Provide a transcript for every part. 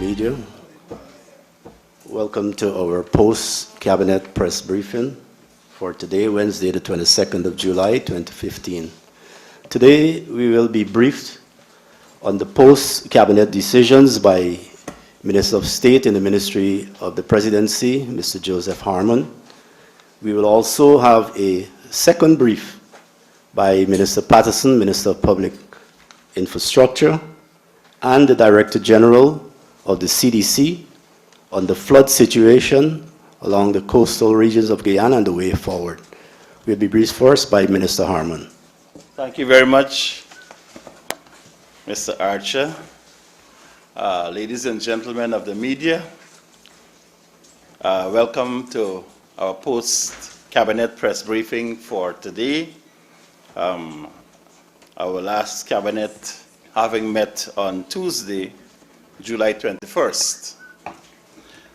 media. Welcome to our post-cabinet press briefing for today, Wednesday, the 22nd of July, 2015. Today, we will be briefed on the post-cabinet decisions by Minister of State in the Ministry of the Presidency, Mr. Joseph Harmon. We will also have a second brief by Minister Patterson, Minister of Public Infrastructure, and the Director General of the CDC on the flood situation along the coastal regions of Guyana and the way forward. We'll be briefed first by Minister Harmon. Thank you very much, Mr. Archer. Ladies and gentlemen of the media, welcome to our post-cabinet press briefing for today. Our last cabinet having met on Tuesday, July 21st.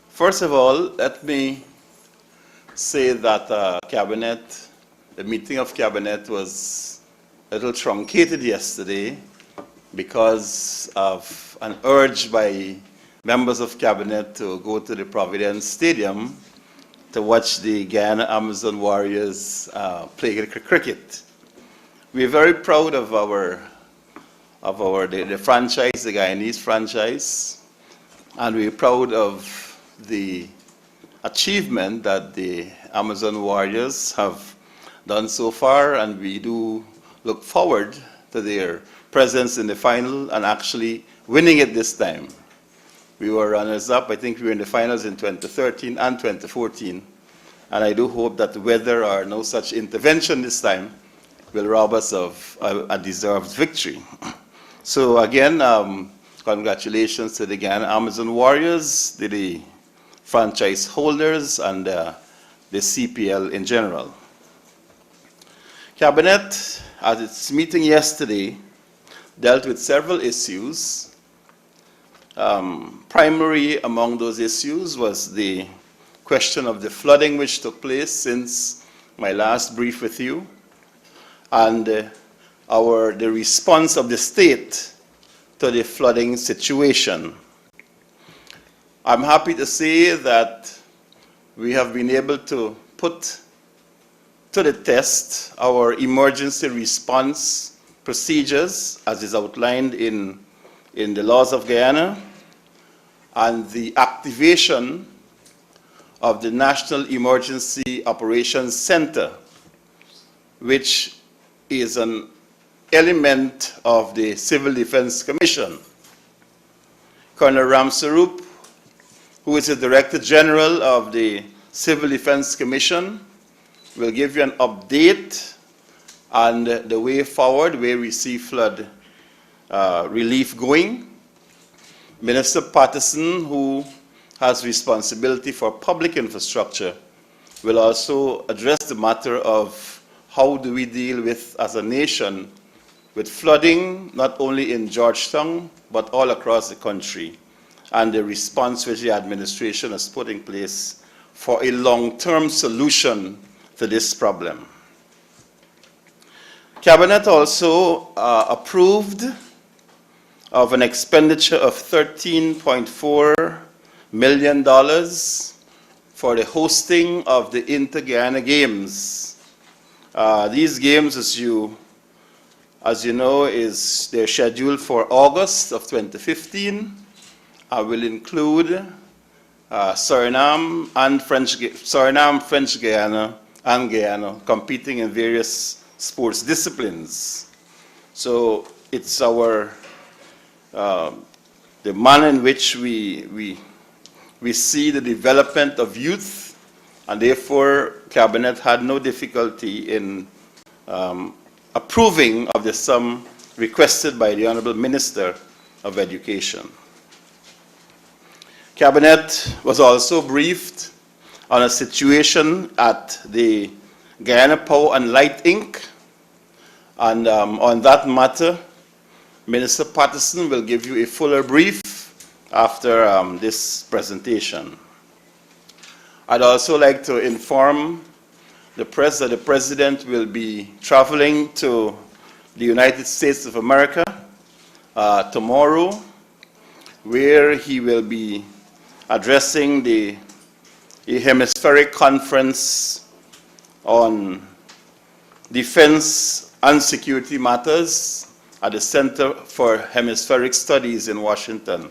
First of all, let me say that the meeting of cabinet was a little truncated yesterday because of an urge by members of cabinet to go to the Providence Stadium to watch the Guyana Amazon Warriors play cricket. We are very proud of the franchise, the Guyanese franchise, and we're proud of the achievement that the Amazon Warriors have done so far, and we do look forward to their presence in the final and actually winning it this time. We were runners-up. I think we were in the finals in 2013 and 2014, and I do hope that the weather or no such intervention this time will rob us of a deserved victory. So again, congratulations to the Guyana Amazon Warriors, the franchise holders, and the CPL in general. Cabinet, at its meeting yesterday, dealt with several issues. Primary among those issues was the question of the flooding which took place since my last brief with you, and the response of the state to the flooding situation. I'm happy to say that we have been able to put to the test our emergency response procedures as is outlined in the laws of Guyana, and the activation of the National Emergency Operations Center, which is an element of the Civil Defense Commission. Colonel Ramsarup, who is the Director General of the Civil Defense Commission, will give you an update on the way forward, where we see flood relief going. Minister Patterson, who has responsibility for public infrastructure, will also address the matter of how do we deal with, as a nation, with flooding, not only in Georgetown, but all across the country, and the response which the administration has put in place for a long-term solution to this problem. Cabinet also approved of an expenditure of $13.4 million for the hosting of the Inter-Guyana Games. These games, as you know, they're scheduled for August of 2015. Will include Suriname, French Guyana, and Guyana competing in various sports disciplines. So it's the manner in which we see the development of youth, and therefore Cabinet had no difficulty in approving of the sum requested by the Honorable Minister of Education. Cabinet was also briefed on a situation at the Guyana Power and Light Inc. And on that matter, Minister Patterson will give you a fuller brief after this presentation. I'd also like to inform the press that the President will be traveling to the United States of America tomorrow, where he will be addressing a hemispheric conference on defense and security matters at the Center for Hemispheric Studies in Washington.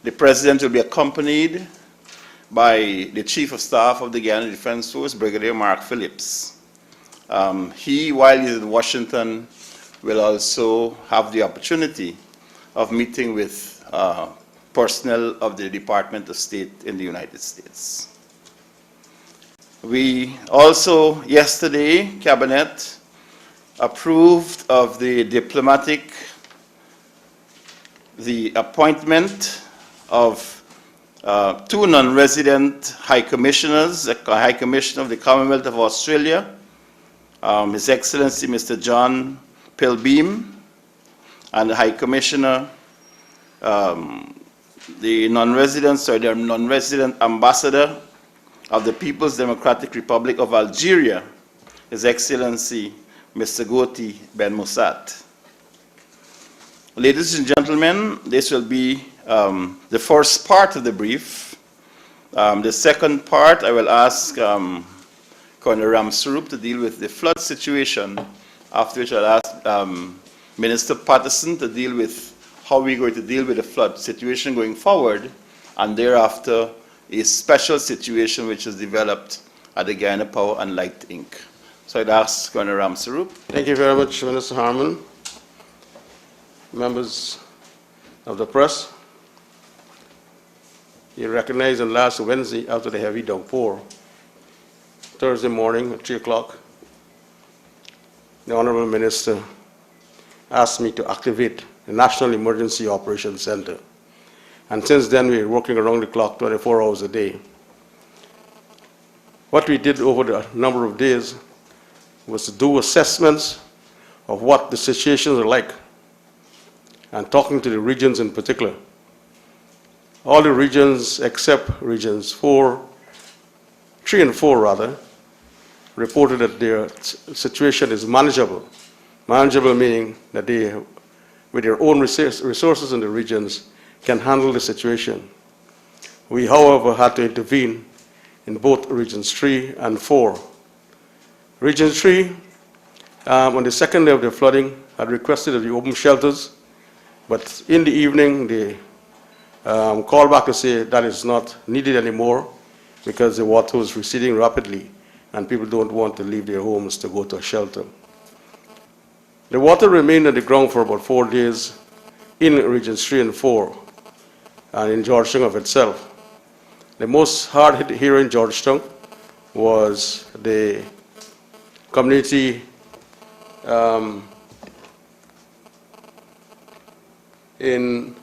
The President will be accompanied by the Chief of Staff of the Guyana Defense Force, Brigadier Mark Phillips. He, while he's in Washington, will also have the opportunity of meeting with personnel of the Department of State in the United States. We also, yesterday, Cabinet approved of the appointment of two non-resident High Commissioners, a High Commissioner of the Commonwealth of Australia, His Excellency Mr. John Pilbeam, and the High Commissioner, the non-resident ambassador of the People's Democratic Republic of Algeria, His Excellency Mr. Goti Ben Moussat. Ladies and gentlemen, this will be the first part of the brief. The second part, I will ask Colonel Ramsarup to deal with the flood situation, after which I'll ask Minister Patterson to deal with how we're going to deal with the flood situation going forward, and thereafter a special situation which is developed at the Guyana Power and Light Inc. So I'd ask Colonel Ramsarup. Thank you very much, Minister Harmon. Members of the press, you recognize on last Wednesday, after the heavy downpour, Thursday morning at 3 o'clock, the Honorable Minister asked me to activate the National Emergency Operations Center. And since then, we're working around the clock 24 hours a day. What we did over the number of days was to do assessments of what the situations are like, and talking to the regions in particular. All the regions except regions 3 and 4 rather, reported that their situation is manageable. Manageable meaning that they, with their own resources in the regions, can handle the situation. We, however, had to intervene in both regions 3 and 4. Region 3, on the second day of the flooding, had requested that we open shelters, but in the evening they called back to say that is not needed anymore because the water was receding rapidly and people don't want to leave their homes to go to a shelter. The water remained on the ground for about 4 days in regions 3 and 4 and in Georgetown of itself. The most hard hit here in Georgetown was the community in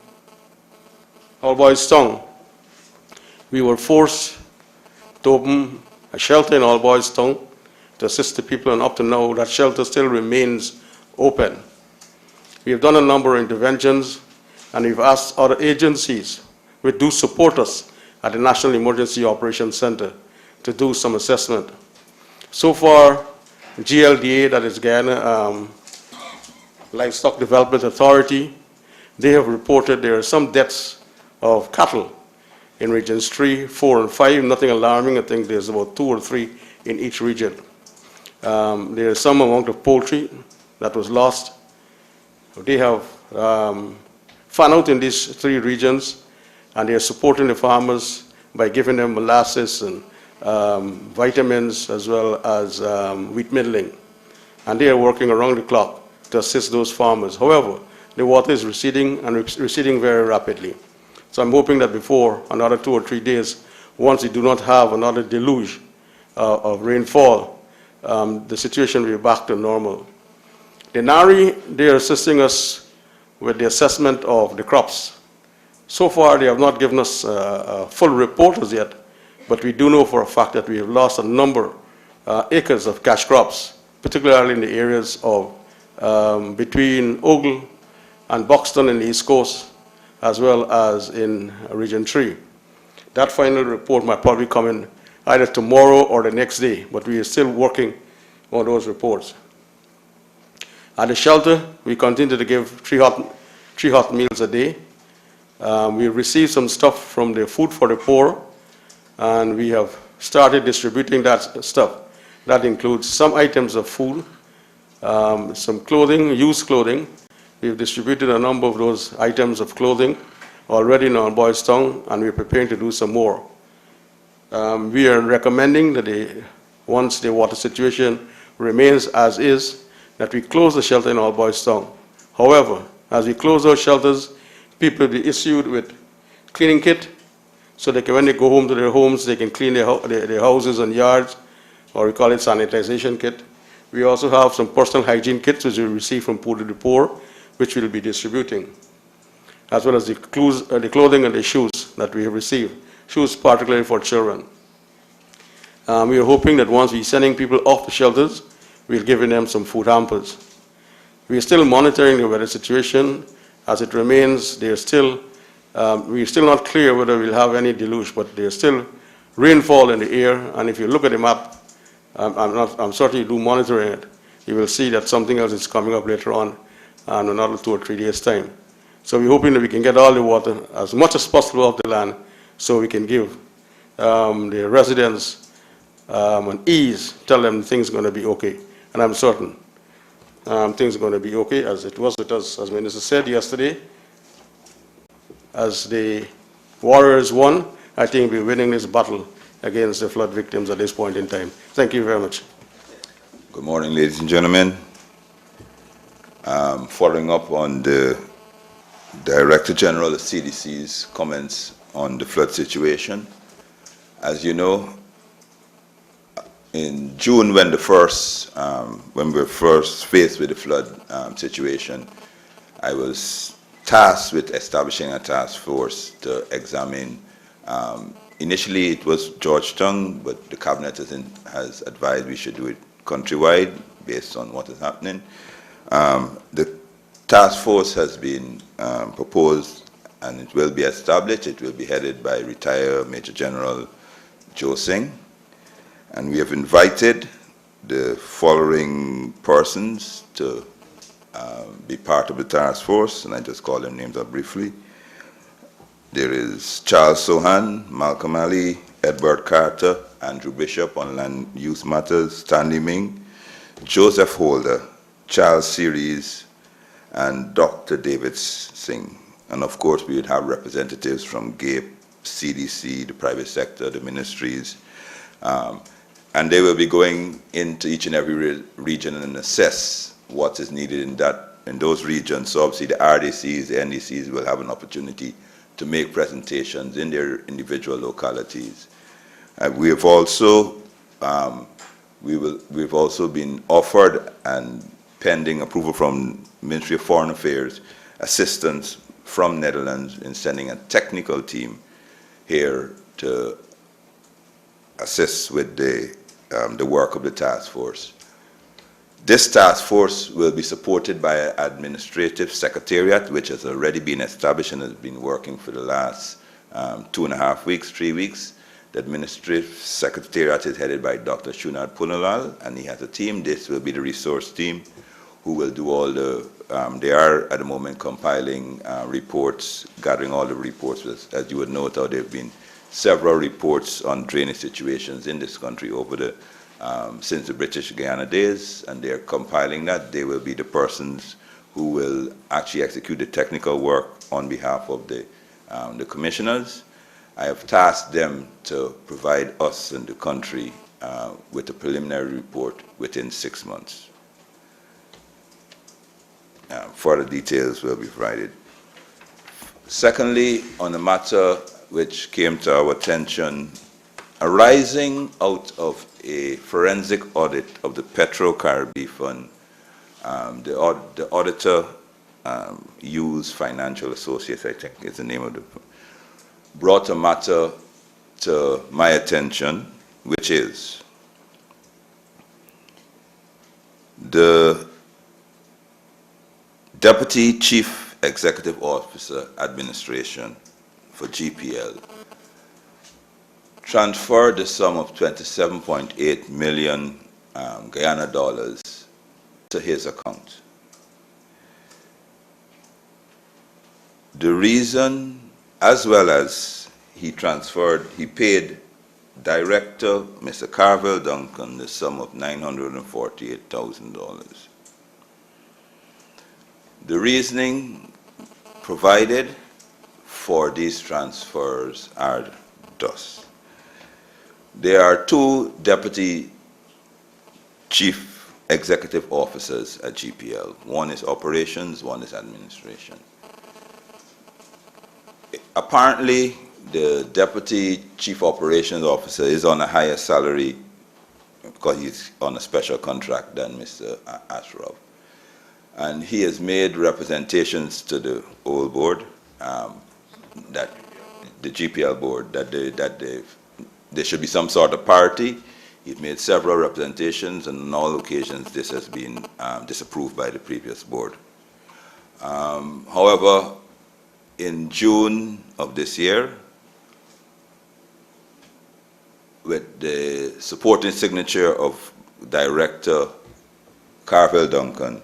All Boys Town. We were forced to open a shelter in All Boys Town to assist the people, and up to now that shelter still remains open. We have done a number of interventions, and we've asked other agencies which do support us at the National Emergency Operations Center to do some assessment. So far, GLDA, that is Guyana Livestock Development Authority, they have reported there are some deaths of cattle in regions 3, 4, and 5. Nothing alarming. I think there's about 2 or 3 in each region. There is some amount of poultry that was lost. They have found out in these 3 regions, and they are supporting the farmers by giving them molasses and vitamins as well as wheat middling. And they are working around the clock to assist those farmers. However, the water is receding and receding very rapidly. So I'm hoping that before another 2 or 3 days, once we do not have another deluge of rainfall, the situation will be back to normal. The NARI, they are assisting us with the assessment of the crops. So far, they have not given us a full report as yet, but we do know for a fact that we have lost a number of acres of cash crops, particularly in the areas of between Ogle and Buxton in the East Coast, as well as in Region 3. That final report might probably come in either tomorrow or the next day, but we are still working on those reports. At the shelter, we continue to give three hot meals a day. We received some stuff from the Food for the Poor, and we have started distributing that stuff. That includes some items of food, some clothing, used clothing. We've distributed a number of those items of clothing already in our Boys Town, and we're preparing to do some more. We are recommending that once the water situation remains as is, that we close the shelter in our Boys Town. However, as we close those shelters, people will be issued with cleaning kit, so that when they go home to their homes, they can clean their houses and yards, or we call it sanitization kit. We also have some personal hygiene kits which we receive from Food for the Poor, which we'll be distributing, as well as the clothing and the shoes that we have received, shoes particularly for children. We are hoping that once we're sending people off the shelters, we're giving them some food hampers. We are still monitoring the weather situation. As it remains, we're still not clear whether we'll have any deluge, but there's still rainfall in the air, and if you look at the map, I'm certain you do monitoring it, you will see that something else is coming up later on in another 2 or 3 days' time. So we're hoping that we can get all the water as much as possible off the land so we can give the residents an ease, tell them things are going to be okay. And I'm certain things are going to be okay, as it was with us, as Minister said yesterday. As the warriors won, I think we're winning this battle against the flood victims at this point in time. Thank you very much. Good morning, ladies and gentlemen. Following up on the Director General of CDC's comments on the flood situation. As you know, in June, when we were first faced with the flood situation, I was tasked with establishing a task force to examine. Initially, it was Georgetown, but the cabinet has advised we should do it countrywide based on what is happening. The task force has been proposed, and it will be established. It will be headed by retired Major General Joe Singh. And we have invited the following persons to be part of the task force, and I just call their names up briefly. There is Charles Sohan, Malcolm Ali, Edward Carter, Andrew Bishop on land use matters, Stanley Ming, Joseph Holder, Charles Series, and Dr. David Singh. And of course, we would have representatives from GAPE, CDC, the private sector, the ministries, and they will be going into each and every region and assess what is needed in those regions. So obviously the RDCs, the NDCs will have an opportunity to make presentations in their individual localities. We've also been offered, and pending approval from Ministry of Foreign Affairs, assistance from Netherlands in sending a technical team here to assist with the work of the task force. This task force will be supported by an administrative secretariat, which has already been established and has been working for the last 2.5 weeks, 3 weeks. The administrative secretariat is headed by Dr. Shunad Punalal, and he has a team. This will be the resource team who will do all the, they are at the moment compiling reports, gathering all the reports. As you would note, there have been several reports on drainage situations in this country over the since the British Guyana days, and they're compiling that. They will be the persons who will actually execute the technical work on behalf of the commissioners. I have tasked them to provide us and the country with a preliminary report within 6 months. Further details will be provided. Secondly, on a matter which came to our attention, arising out of a forensic audit of the Petro-Caribbean Fund, the auditor, Hughes Financial Associates, I think is the name of the firm, brought a matter to my attention, which is the Deputy Chief Executive Officer Administration for GPL transferred the sum of 27.8 million Guyana dollars to his account. The reason as well as he paid Director Mr. Carvel Duncan the sum of $948,000. The reasoning provided for these transfers are thus. There are two Deputy Chief Executive Officers at GPL. One is operations, one is administration. Apparently, the Deputy Chief Operations Officer is on a higher salary because he's on a special contract than Mr. Ashraf. And he has made representations to the old board, that the GPL board, that there should be some sort of parity. He's made several representations, and on all occasions this has been disapproved by the previous board. However, in June of this year, with the supporting signature of Director Carvel Duncan,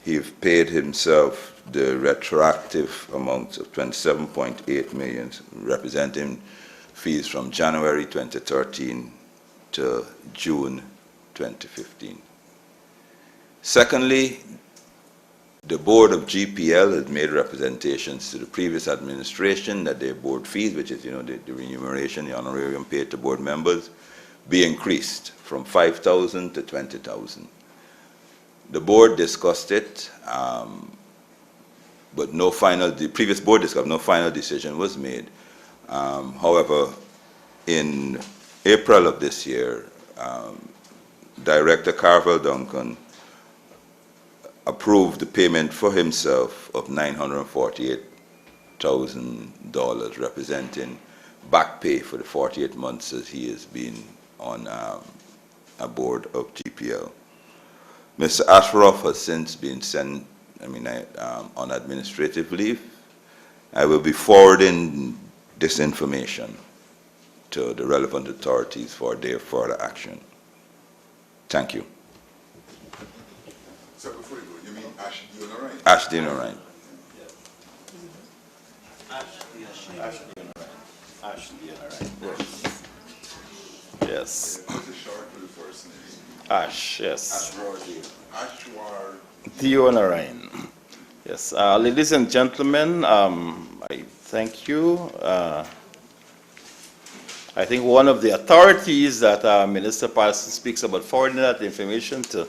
he paid himself the retroactive amount of $27.8 million, representing fees from January 2013 to June 2015. Secondly, the board of GPL has made representations to the previous administration that their board fees, which is, the remuneration, the honorarium paid to board members, be increased from $5,000 to $20,000. The board discussed it, but the previous board discussed, no final decision was made. However, in April of this year, Director Carvel Duncan approved the payment for himself of $948,000, representing back pay for the 48 months that he has been on a board of GPL. Mr. Ashraf has since been sent, on administrative leave. I will be forwarding this information to the relevant authorities for their further action. Thank you. So before you go, you mean Ash Dinarain? Ash Dinarain. Ash Dinarain. Yes. What's the short for the first name? Ash, yes. Ashwar. Dinarain. Yes. Ladies and gentlemen, I thank you. I think one of the authorities that Minister Patterson speaks about forwarding that information to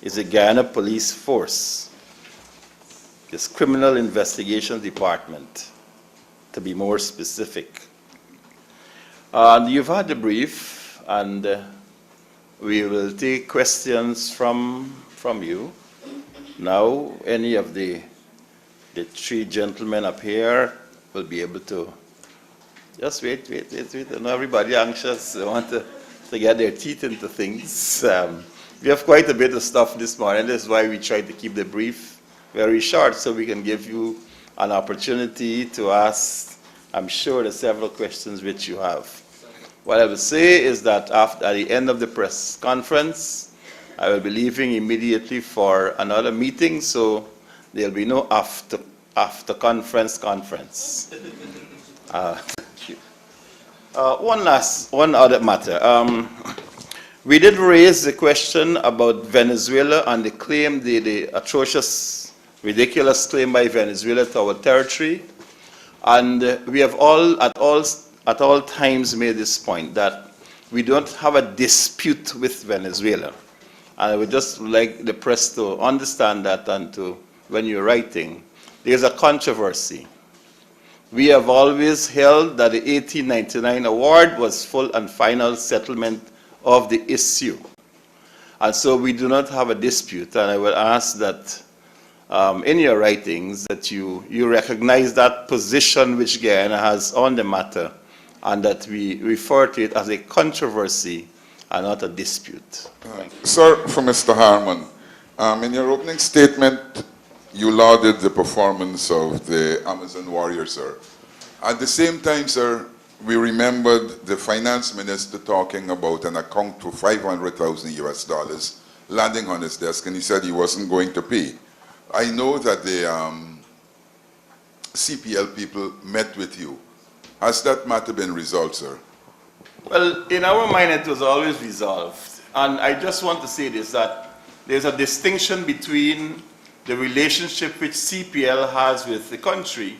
is the Guyana Police Force, this Criminal Investigation Department, to be more specific. You've had the brief, and we will take questions from you. Now, any of the three gentlemen up here will be able to. Just wait. I know everybody anxious. They want to get their teeth into things. We have quite a bit of stuff this morning. That's why we try to keep the brief very short so we can give you an opportunity to ask, I'm sure, the several questions which you have. What I will say is that at the end of the press conference, I will be leaving immediately for another meeting, so there'll be no after conference. Thank you. One other matter. We did raise the question about Venezuela and the claim, the atrocious, ridiculous claim by Venezuela to our territory, and we have at all times made this point that we don't have a dispute with Venezuela. And I would just like the press to understand that, and to, when you're writing, there's a controversy. We have always held that the 1899 award was full and final settlement of the issue. And so we do not have a dispute, and I will ask that in your writings that you recognize that position which Guyana has on the matter, and that we refer to it as a controversy and not a dispute. Sir, for Mr. Harmon, in your opening statement, you lauded the performance of the Amazon warriors, sir. At the same time, sir, we remembered the finance minister talking about an account for $500,000 US landing on his desk, and he said he wasn't going to pay. I know that CPL people met with you. Has that matter been resolved, sir? Well, in our mind, it was always resolved. And I just want to say this, that there's a distinction between the relationship which CPL has with the country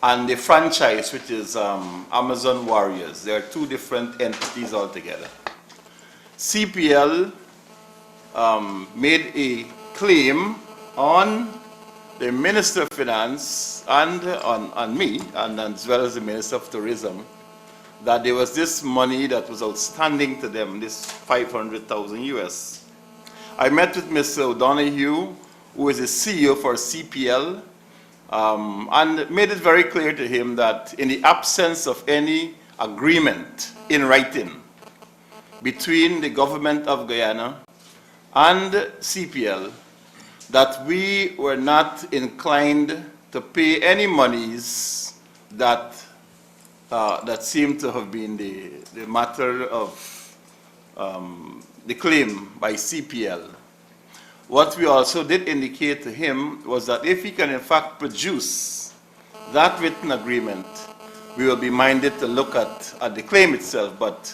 and the franchise, which is Amazon Warriors. They are two different entities altogether. CPL made a claim on the Minister of Finance and on me, and as well as the Minister of Tourism, that there was this money that was outstanding to them, this 500,000 US. I met with Mr. O'Donoghue, who is the CEO for CPL, and made it very clear to him that in the absence of any agreement in writing between the government of Guyana and CPL, that we were not inclined to pay any monies that that seemed to have been the matter of the claim by CPL. What we also did indicate to him was that if he can in fact produce that written agreement, we will be minded to look at the claim itself, but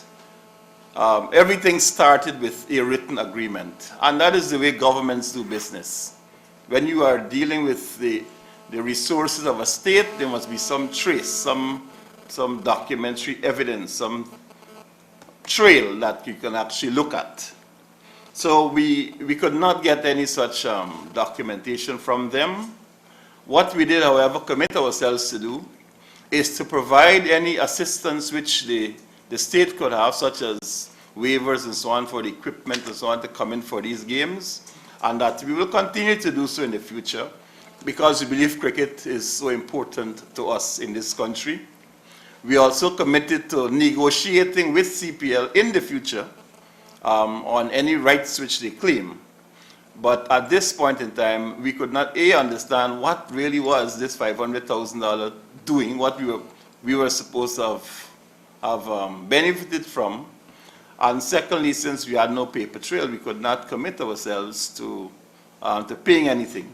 everything started with a written agreement, and that is the way governments do business. When you are dealing with the resources of a state, there must be some trace, some documentary evidence, some trail that you can actually look at. So we could not get any such documentation from them. What we did, however, commit ourselves to do is to provide any assistance which the state could have, such as waivers and so on for the equipment and so on to come in for these games, and that we will continue to do so in the future because we believe cricket is so important to us in this country. We also committed to negotiating with CPL in the future on any rights which they claim. But at this point in time, we could not understand what really was this $500,000 doing, what we were supposed to have benefited from. And secondly, since we had no paper trail, we could not commit ourselves to paying anything.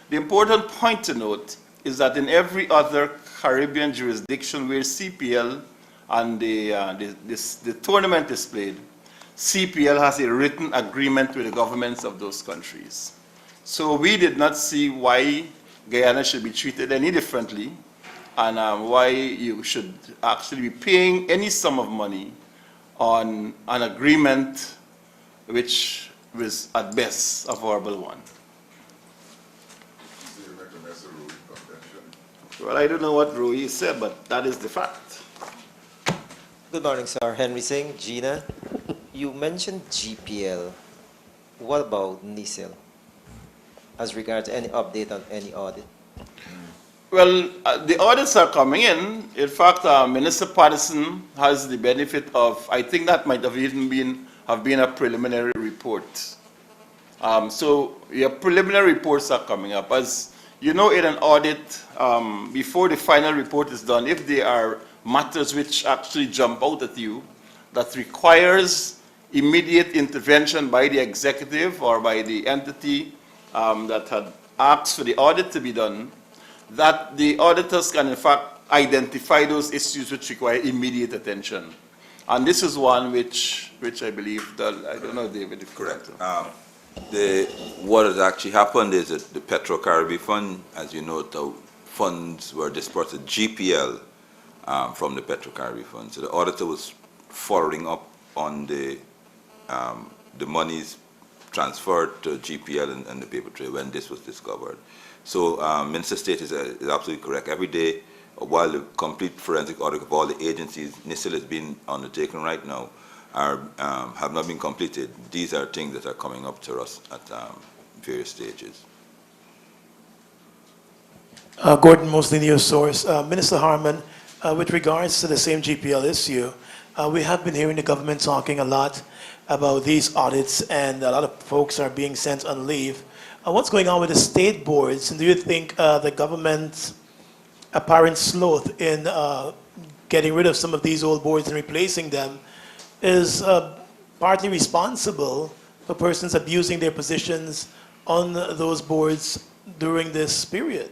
The important point to note is that in every other Caribbean jurisdiction where CPL and the tournament is played, CPL has a written agreement with the governments of those countries. So we did not see why Guyana should be treated any differently, and why you should actually be paying any sum of money on an agreement which was at best a verbal one. Do you recognize the Rui Convention? Well, I don't know what Rui said, but that is the fact. Good morning, sir. Henry Singh, Gina. You mentioned GPL. What about NISIL? As regards any update on any audit? Well, the audits are coming in. In fact, Minister Patterson has the benefit of, I think that might have even been a preliminary report. So your preliminary reports are coming up. As you know, in an audit, before the final report is done, if there are matters which actually jump out at you that requires immediate intervention by the executive or by the entity that had asked for the audit to be done, that the auditors can in fact identify those issues which require immediate attention. And this is one which I believe that, I don't know, David, if Correct. What has actually happened is that the Petro-Caribbean Fund, as you know, the funds were dispersed to GPL from the Petro-Caribbean Fund. So the auditor was following up on the monies transferred to GPL and the paper trail when this was discovered. So Minister State is absolutely correct. Every day, while the complete forensic audit of all the agencies NISIL is being undertaken right now have not been completed, these are things that are coming up to us at various stages. Gordon, mostly news source. Minister Harmon, with regards to the same GPL issue, we have been hearing the government talking a lot about these audits, and a lot of folks are being sent on leave. What's going on with the state boards, and do you think the government's apparent sloth in getting rid of some of these old boards and replacing them is partly responsible for persons abusing their positions on those boards during this period?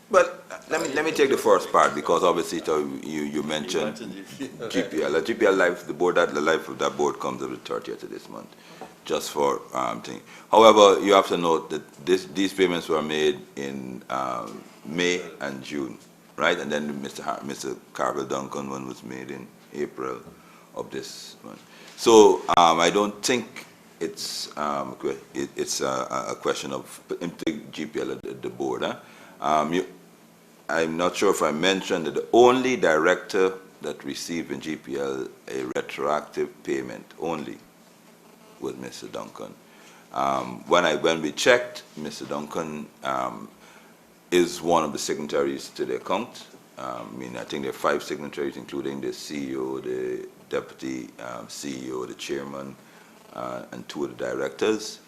Well, let me take the first part, because obviously you mentioned GPL. GPL life, the board, the life of that board comes up the 30th of this month, just for thing. However, you have to note that these payments were made in May and June, right? And then Mr. Carville Duncan one was made in April of this month. So I don't think it's a question of GPL at the board. I'm not sure if I mentioned that the only director that received in GPL a retroactive payment only was Mr. Duncan. When we checked, Mr. Duncan is one of the signatories to the account. I think there are 5 signatories, including the CEO, the deputy CEO, the chairman, and 2 of the directors.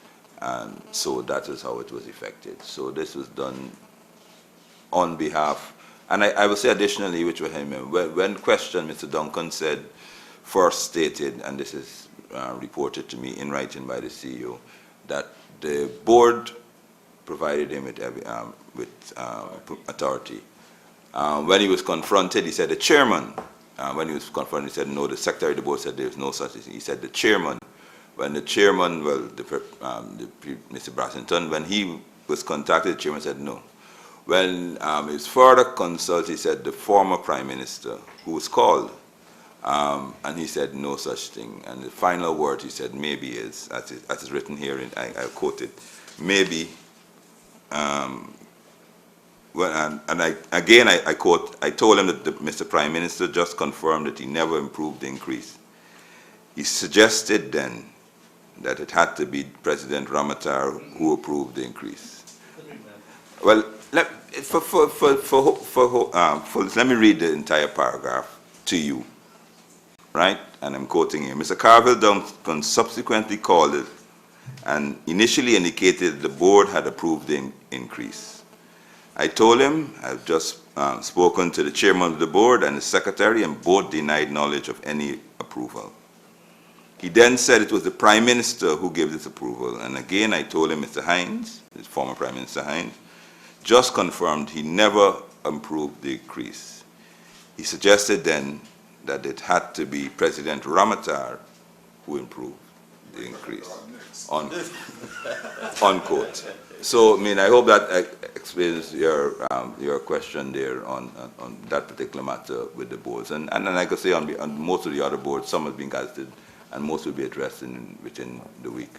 And so that is how it was effected. So this was done on behalf, and I will say additionally, which was him, when questioned, Mr. Duncan first stated, and this is reported to me in writing by the CEO, that the board provided him with authority. When he was confronted, he said the chairman. When he was confronted, he said no. The secretary of the board said there is no such thing. He said the chairman. When the chairman, Mr. Brassington, when he was contacted, the chairman said no. When he was further consulted, he said the former prime minister, who was called, and he said no such thing. And the final word he said maybe is, as is written here, I quote it, maybe. I quote, I told him that Mr. Prime Minister just confirmed that he never improved the increase. He suggested then that it had to be President Ramatar who approved the increase. Well, let me read the entire paragraph to you, right? And I'm quoting here. Mr. Carville Duncan subsequently called it and initially indicated the board had approved the increase. I told him I've just spoken to the chairman of the board and the secretary, and both denied knowledge of any approval. He then said it was the Prime Minister who gave this approval. And again, I told him Mr. Hines, the former Prime Minister Hines, just confirmed he never improved the increase. He suggested then that it had to be President Ramatar who improved the increase. Unquote. So, I hope that explains your question there on that particular matter with the boards. And I could say on most of the other boards, some have been gazetted, and most will be addressed within the week.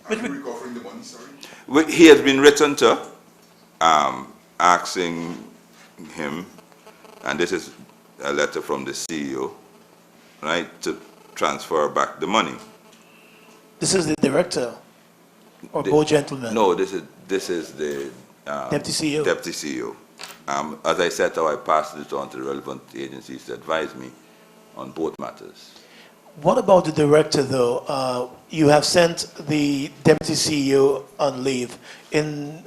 Are you recovering the money, sorry? He has been written to, asking him, and this is a letter from the CEO, right, to transfer back the money. This is the director, or both gentlemen? No, this is the Deputy CEO. Deputy CEO. As I said, I passed it on to the relevant agencies to advise me on both matters. What about the director, though? You have sent the deputy CEO on leave. In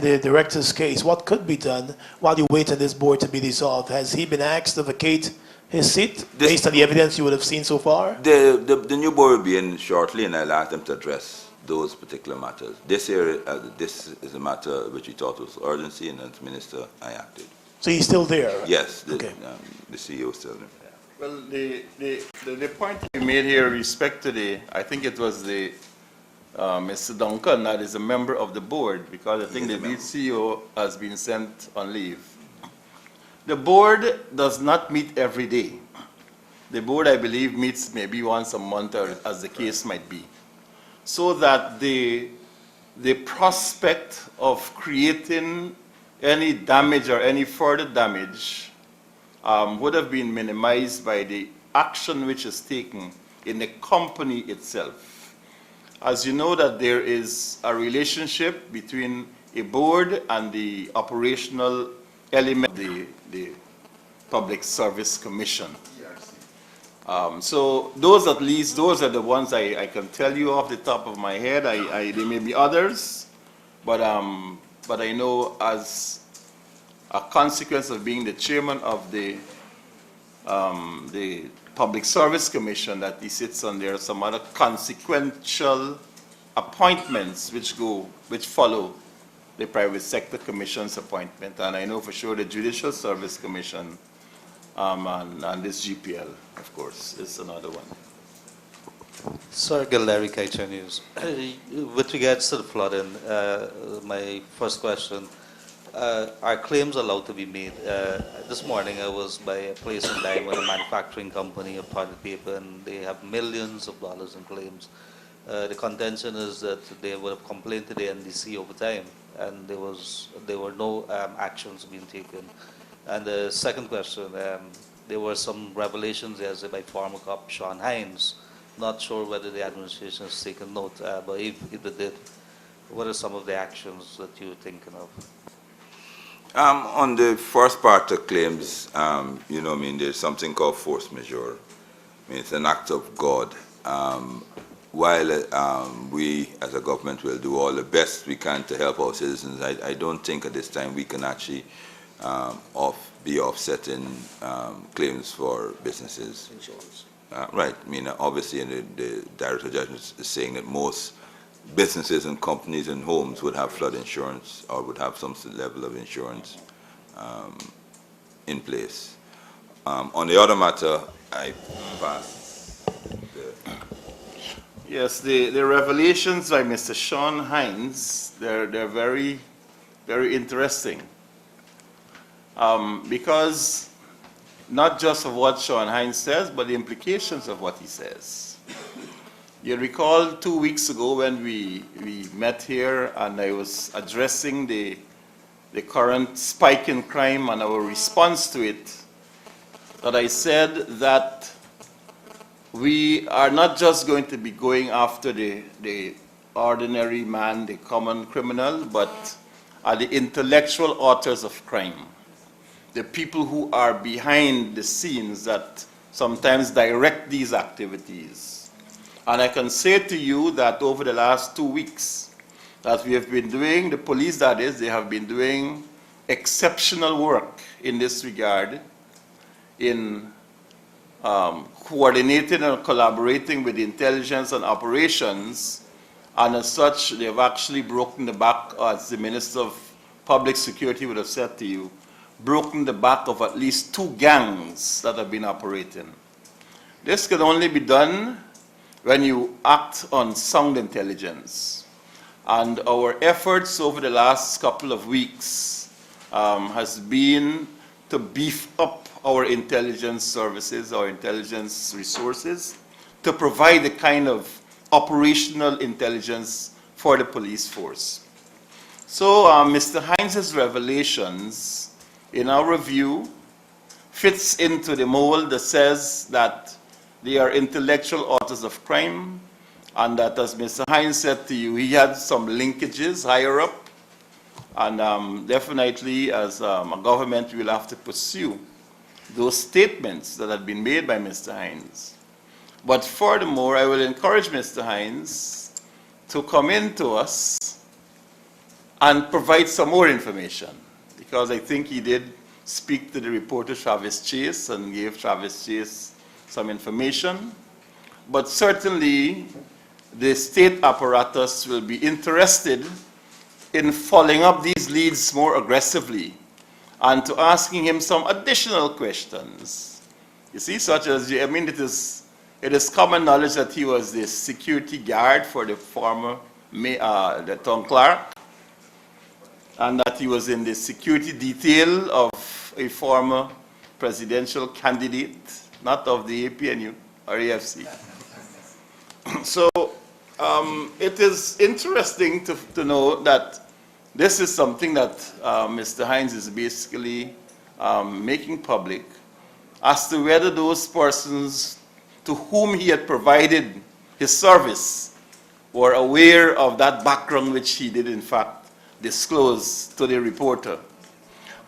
the director's case, what could be done while you wait on this board to be dissolved? Has he been asked to vacate his seat based on the evidence you would have seen so far? The new board will be in shortly, and I'll ask them to address those particular matters. This is a matter which we thought was urgency, and as minister, I acted. So he's still there? Yes, Okay. The CEO is still there. Well, the point you made here with respect to I think it was Mr. Duncan, that is a member of the board, because I think the lead CEO has been sent on leave. The board does not meet every day. The board, I believe, meets maybe once a month, or as the case might be. So that the prospect of creating any damage or any further damage would have been minimized by the action which is taken in the company itself. As you know, that there is a relationship between a board and the operational element of the Public Service Commission. So those are the ones I can tell you off the top of my head. There may be others, but I know as a consequence of being the chairman of the Public Service Commission, that he sits on there, some other consequential appointments which follow the Private Sector Commission's appointment, and I know for sure the Judicial Service Commission and this GPL, of course, is another one. Sir, Larry Kaicha News. With regards to the flooding, my first question, are claims allowed to be made? This morning I was by a place in Diamond, a manufacturing company of toilet paper, and they have millions of dollars in claims. The contention is that they would have complained to the NDC over time, and there were no actions being taken. And the second question, there were some revelations yesterday by former cop Sean Hines. Not sure whether the administration has taken note, but if it did, what are some of the actions that you're thinking of? On the first part of claims, you know, I mean, there's something called force majeure. I mean, it's an act of God. While we as a government will do all the best we can to help our citizens, I don't think at this time we can actually be offsetting claims for businesses. Insurance. Right. I mean, obviously, the Director General is saying that most businesses and companies and homes would have flood insurance or would have some level of insurance in place. On the other matter, I pass the... Yes, the revelations by Mr. Sean Hines, they're very, very interesting. Because not just of what Sean Hines says, but the implications of what he says. You recall 2 weeks ago when we met here and I was addressing the current spike in crime and our response to it, that I said that we are not just going to be going after the ordinary man, the common criminal, but are the intellectual authors of crime. The people who are behind the scenes that sometimes direct these activities. And I can say to you that over the last 2 weeks that we have been doing, the police that is, they have been doing exceptional work in this regard in coordinating and collaborating with intelligence and operations, and as such they have actually broken the back, as the Minister of Public Security would have said to you, broken the back of at least 2 gangs that have been operating. This can only be done when you act on sound intelligence. And our efforts over the last couple of weeks has been to beef up our intelligence services, our intelligence resources, to provide the kind of operational intelligence for the police force. So Mr. Hines's revelations, in our review, fits into the mold that says that they are intellectual authors of crime, and that, as Mr. Hines said to you, he had some linkages higher up, and definitely as a government we will have to pursue those statements that had been made by Mr. Hines. But furthermore, I will encourage Mr. Hines to come in to us and provide some more information, because I think he did speak to the reporter Travis Chase and gave Travis Chase some information. But certainly the state apparatus will be interested in following up these leads more aggressively and to asking him some additional questions. You see, such as, I mean, it is common knowledge that he was the security guard for the former the town clerk, and that he was in the security detail of a former presidential candidate, not of the APNU or AFC. So it is interesting to know that this is something that Mr. Hines is basically making public as to whether those persons to whom he had provided his service were aware of that background which he did in fact disclose to the reporter.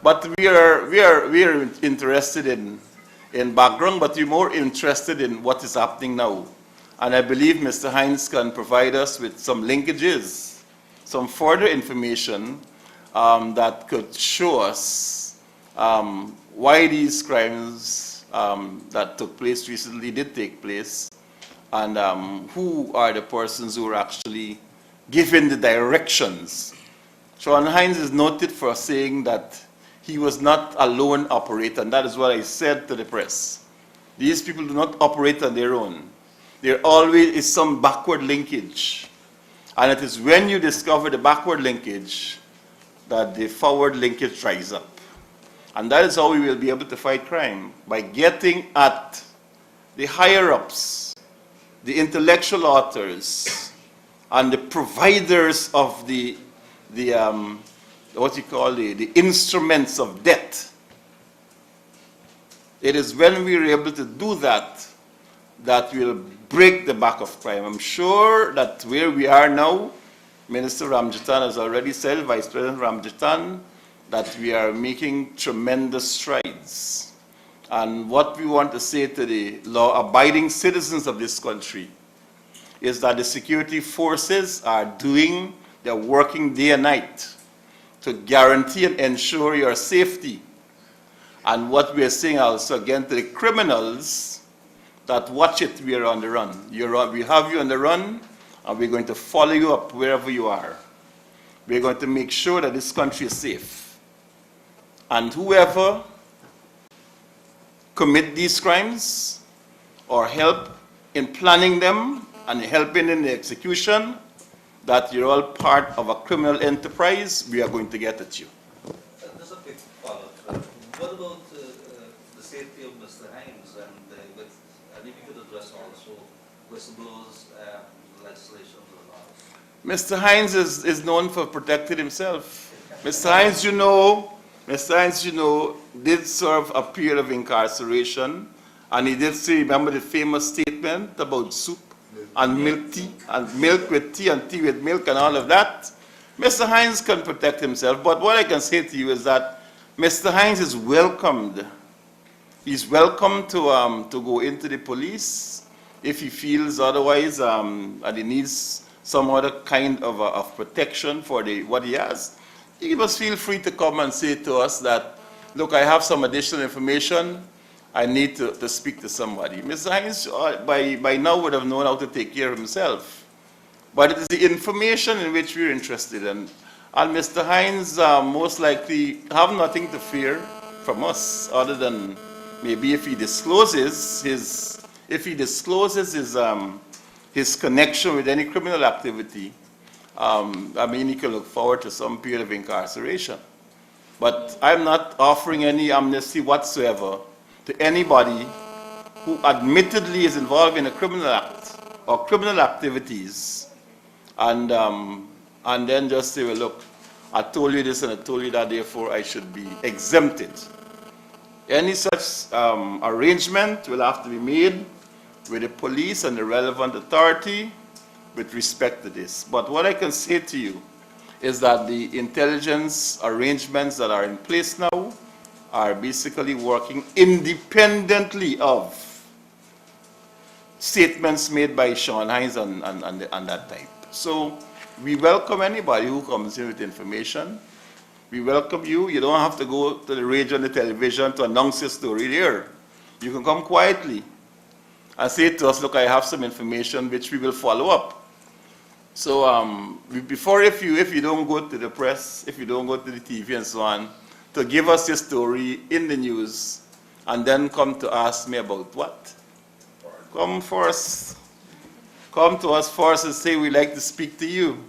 But we are interested in background, but we're more interested in what is happening now. And I believe Mr. Hines can provide us with some linkages, some further information that could show us why these crimes that took place recently did take place, and who are the persons who are actually giving the directions Sean Hines is noted for saying that he was not a lone operator, and that is what I said to the press. These people do not operate on their own. There always is some backward linkage. And it is when you discover the backward linkage that the forward linkage dries up. And that is how we will be able to fight crime, by getting at the higher-ups, the intellectual authors, and the providers of the instruments of death. It is when we are able to do that that we'll break the back of crime. I'm sure that where we are now, Minister Ramjatan has already said, Vice President Ramjatan, that we are making tremendous strides. And what we want to say to the law-abiding citizens of this country is that the security forces are they're working day and night to guarantee and ensure your safety. And what we are saying also again to the criminals, that watch it, we are on the run. We have you on the run, and we're going to follow you up wherever you are. We're going to make sure that this country is safe. And whoever commit these crimes or help in planning them and helping in the execution, that you're all part of a criminal enterprise, we are going to get at you. Just a quick follow-up. What about the safety of Mr. Hines, and if you could address also whistleblowers legislation or laws? Mr. Hines is known for protecting himself. Mr. Hines, did serve a period of incarceration, and he did say, remember the famous statement about soup and milk tea, and milk with tea and tea with milk and all of that. Mr. Hines can protect himself, but what I can say to you is that Mr. Hines is welcomed. He's welcome to go into the police if he feels otherwise, and he needs some other kind of protection for what he has. He must feel free to come and say to us that, look, I have some additional information. I need to speak to somebody. Mr. Hines, by now, would have known how to take care of himself. But it is the information in which we're interested in. And Mr. Hines most likely have nothing to fear from us, other than maybe if he discloses his connection with any criminal activity. He can look forward to some period of incarceration. But I'm not offering any amnesty whatsoever to anybody who admittedly is involved in a criminal act or criminal activities, and then just say, well, look, I told you this and I told you that, therefore I should be exempted. Any such arrangement will have to be made with the police and the relevant authority with respect to this. But what I can say to you is that the intelligence arrangements that are in place now are basically working independently of statements made by Sean Hines and that type. So we welcome anybody who comes in with information. We welcome you. You don't have to go to the radio and the television to announce your story there. You can come quietly and say to us, look, I have some information which we will follow up. So if you don't go to the press, if you don't go to the TV and so on, to give us your story in the news, and then come to ask me about what? Come first. Come to us first and say, we'd like to speak to you.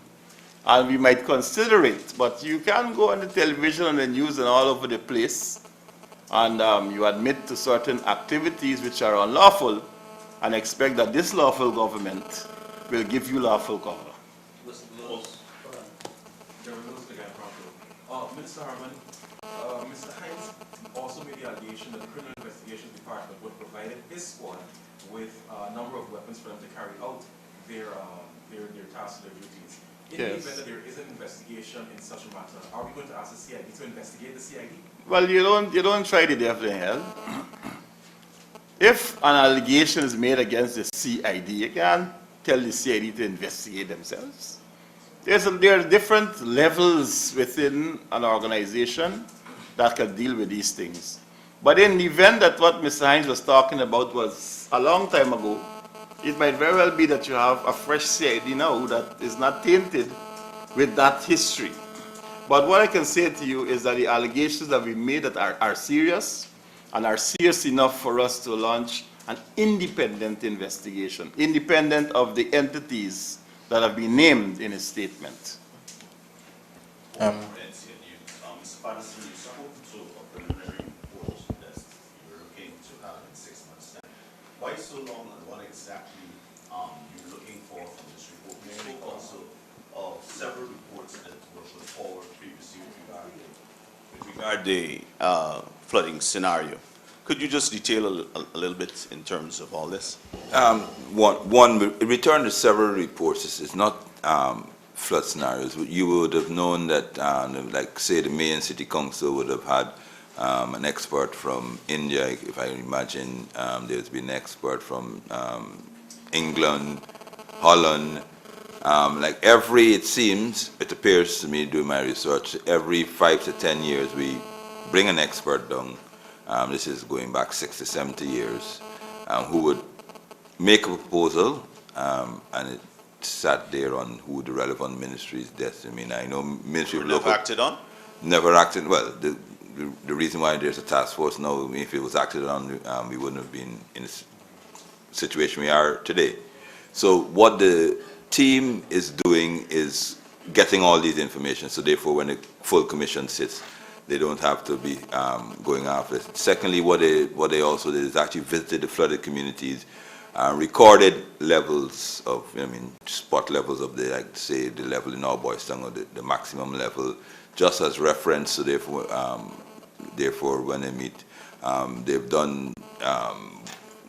And we might consider it, but you can't go on the television and the news and all over the place, and you admit to certain activities which are unlawful, and expect that this lawful government will give you lawful cover. Mr. Harmon, Mr. Hines also made the allegation that the Criminal Investigation Department would provide his squad with a number of weapons for them to carry out their tasks, their duties. In the event that there is an investigation in such a matter, are we going to ask the CID to investigate the CID? Well, you don't try the devil in hell. If an allegation is made against the CID, you can't tell the CID to investigate themselves. There are different levels within an organization that can deal with these things. But in the event that what Mr. Hines was talking about was a long time ago, it might very well be that you have a fresh CID now that is not tainted with that history. But what I can say to you is that the allegations that we made that are serious and are serious enough for us to launch an independent investigation, independent of the entities that have been named in his statement. Mr. Patterson, you spoke to a preliminary report that you were looking to have in 6 months' time. Why so long, and what exactly you're looking for from this report? You spoke also of several reports that were put forward previously with regard the flooding scenario. Could you just detail a little bit in terms of all this? One, we returned to several reports. This is not flood scenarios. You would have known that, like say the Mayor and City Council would have had an expert from India, if I imagine. There's been an expert from England, Holland. It seems, it appears to me doing my research, every 5 to 10 years we bring an expert down. This is going back 60, 70 years, who would make a proposal, and it sat there on who the relevant ministry's desk. I mean, I know Ministry of Local... Never acted on? Never acted. Well, the reason why there's a task force now, if it was acted on, we wouldn't have been in the situation we are today. So what the team is doing is getting all these information, so therefore when the full commission sits, they don't have to be going after it. Secondly, what they also did is actually visited the flooded communities, recorded levels of, spot levels of the, like say, the level in our Boys Town, or the maximum level, just as reference. So therefore, when they meet, they've done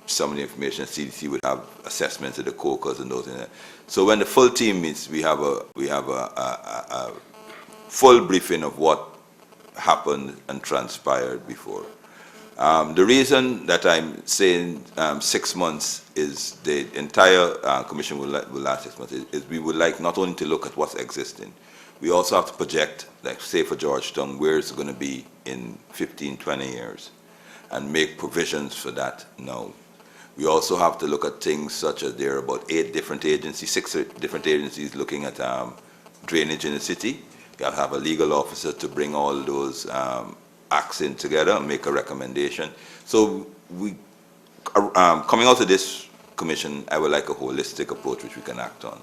some of the information. CDC would have assessments of the cocos and those in there. So when the full team meets, we have a full briefing of what happened and transpired before. The reason that I'm saying 6 months is the entire commission will last 6 months is we would like not only to look at what's existing, we also have to project, like say for Georgetown, where it's going to be in 15, 20 years, and make provisions for that now. We also have to look at things such as there are about 6 different agencies looking at drainage in the city. You have to have a legal officer to bring all those acts in together and make a recommendation. So we, coming out of this commission, I would like a holistic approach which we can act on.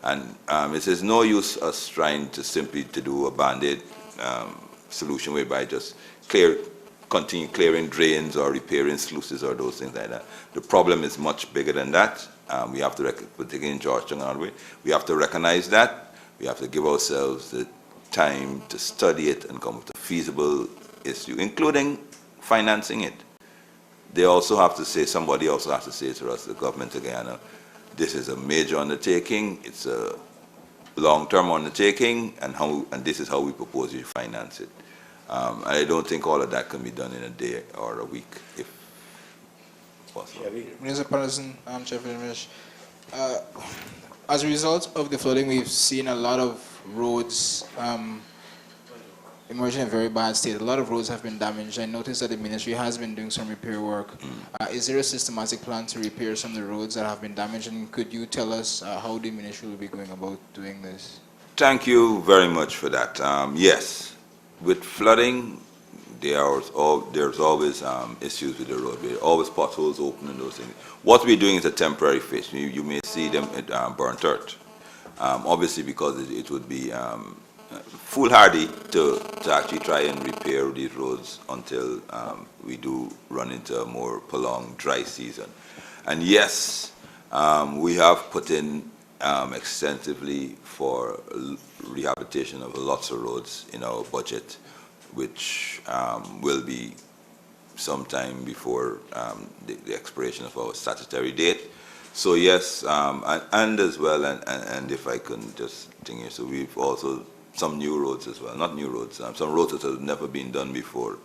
And it is no use us trying to simply to do a band-aid solution whereby just continue clearing drains or repairing sluices or those things like that. The problem is much bigger than that. We have to, particularly in Georgetown, we have to recognize that. We have to give ourselves the time to study it and come up with a feasible issue, including financing it. They also have to say, somebody also has to say to us, the government of Guyana, this is a major undertaking, it's a long-term undertaking, and this is how we propose you finance it. I don't think all of that can be done in a day or a week, if possible. Mr. Patterson, Chair Finish. As a result of the flooding, we've seen a lot of roads emerging in a very bad state. A lot of roads have been damaged. I noticed that the ministry has been doing some repair work. Is there a systematic plan to repair some of the roads that have been damaged? And could you tell us how the ministry will be going about doing this? Thank you very much for that. Yes, with flooding, there's always issues with the road. There are always potholes open and those things. What we're doing is a temporary fix. You may see them at burnt earth. Obviously, because it would be foolhardy to actually try and repair these roads until we do run into a more prolonged dry season. And yes, we have put in extensively for rehabilitation of lots of roads in our budget, which will be sometime before the expiration of our statutory date. So yes, and as well, and if I can just think here, so we've also some new roads as well, not new roads, some roads that have never been done before.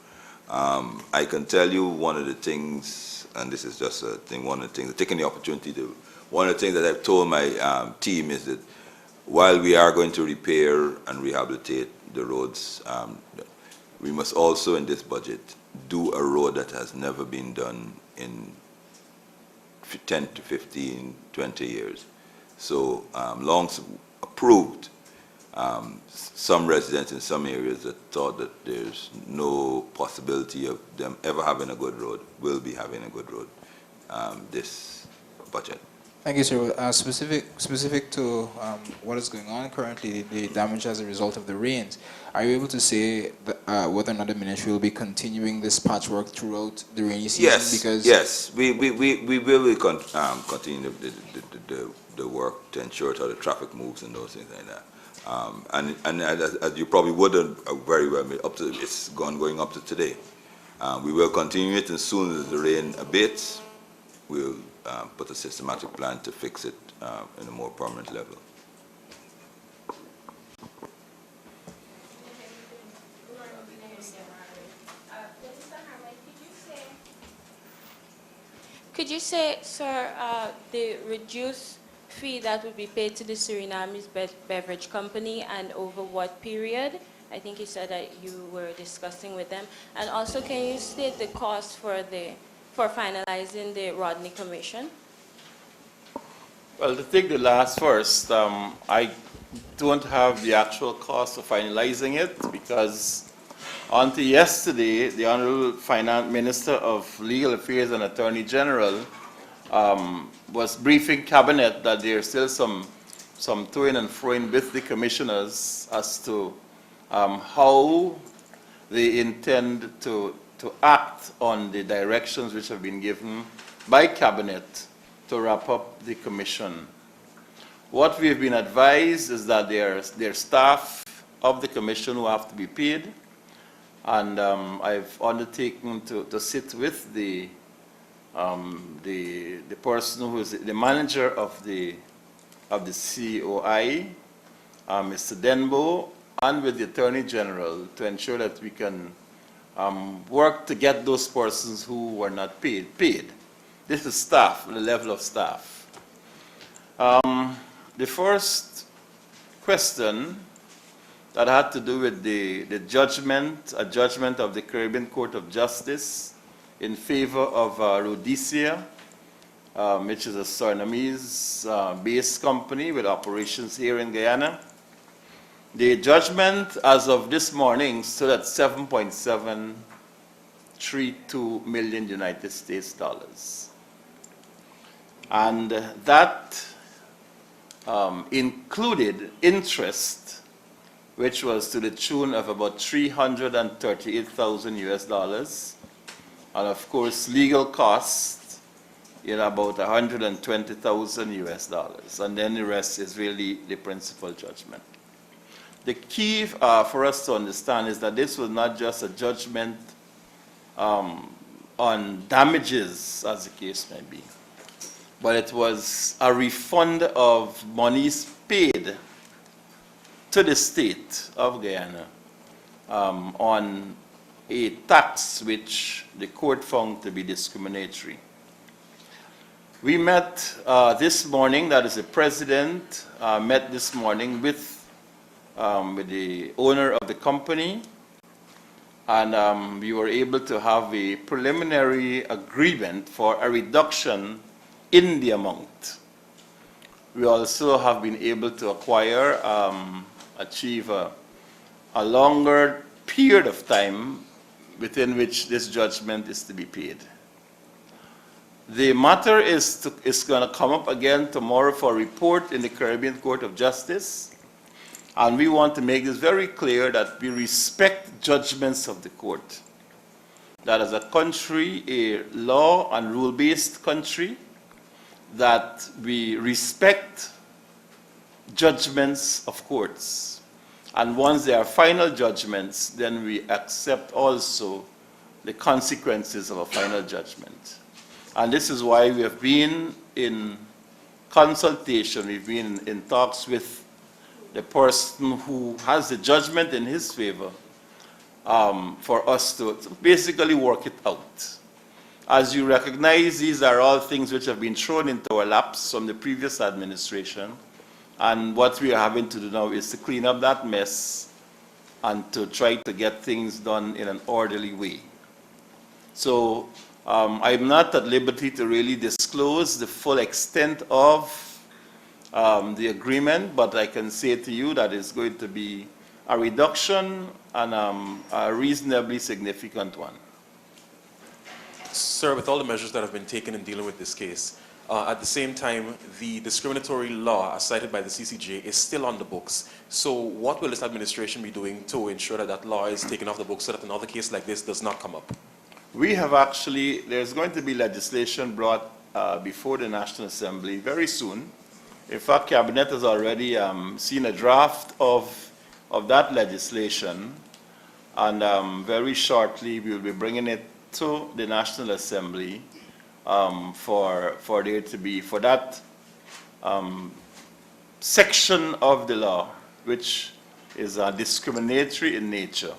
I can tell you one of the things, and this is just a thing, one of the things, taking the opportunity to, one of the things that I've told my team is that while we are going to repair and rehabilitate the roads, we must also in this budget do a road that has never been done in 10 to 15, 20 years. So long approved Some residents in some areas that thought that there's no possibility of them ever having a good road will be having a good road this budget. Thank you, sir. Specific to what is going on currently, the damage as a result of the rains, are you able to say that, whether or not the ministry will be continuing this patchwork throughout the rainy season? Yes, Because yes, we will continue the work to ensure how the traffic moves and those things like that. And as you probably would very well, it's going up to today. We will continue it as soon as the rain abates. We'll put a systematic plan to fix it in a more permanent level. Could you say, sir, the reduced fee that would be paid to the Surinamese beverage company and over what period? I think you said that you were discussing with them. And also, can you state the cost for finalizing the Rodney Commission? Well, to take the last first, I don't have the actual cost of finalizing it because until yesterday, the Honorable Finance Minister of Legal Affairs and Attorney General was briefing Cabinet that there's still some toing and froing with the commissioners as to how they intend to act on the directions which have been given by Cabinet to wrap up the commission. What we have been advised is that there are staff of the commission who have to be paid, and I've undertaken to sit with the person who is the manager of the COI, Mr. Denbo, and with the Attorney General to ensure that we can work to get those persons who were not paid. This is staff, the level of staff. The first question that had to do with a judgment of the Caribbean Court of Justice in favor of Rhodesia, which is a Surinamese-based company with operations here in Guyana. The judgment as of this morning stood at $7.732 million United States dollars. And that included interest, which was to the tune of about 338,000 US dollars, and of course legal costs in about 120,000 US dollars, and then the rest is really the principal judgment. The key for us to understand is that this was not just a judgment on damages, as the case may be, but it was a refund of monies paid to the state of Guyana on a tax which the court found to be discriminatory. We met this morning, that is the president, met this morning with the owner of the company, and we were able to have a preliminary agreement for a reduction in the amount. We also have been able to achieve a longer period of time within which this judgment is to be paid. The matter is going to come up again tomorrow for a report in the Caribbean Court of Justice, and we want to make this very clear that we respect judgments of the court. That as a country, a law and rule-based country, that we respect judgments of courts. And once they are final judgments, then we accept also the consequences of a final judgment. And this is why we have been in consultation, we've been in talks with the person who has the judgment in his favor for us to basically work it out. As you recognize, these are all things which have been thrown into our laps from the previous administration, and what we are having to do now is to clean up that mess and to try to get things done in an orderly way. So I'm not at liberty to really disclose the full extent of the agreement, but I can say to you that it's going to be a reduction and a reasonably significant one. Sir, with all the measures that have been taken in dealing with this case, at the same time, the discriminatory law as cited by the CCJ is still on the books. So what will this administration be doing to ensure that that law is taken off the books so that another case like this does not come up? We have actually, there's going to be legislation brought before the National Assembly very soon. In fact, Cabinet has already seen a draft of that legislation, and very shortly we will be bringing it to the National Assembly for there to be, for that section of the law, which is discriminatory in nature,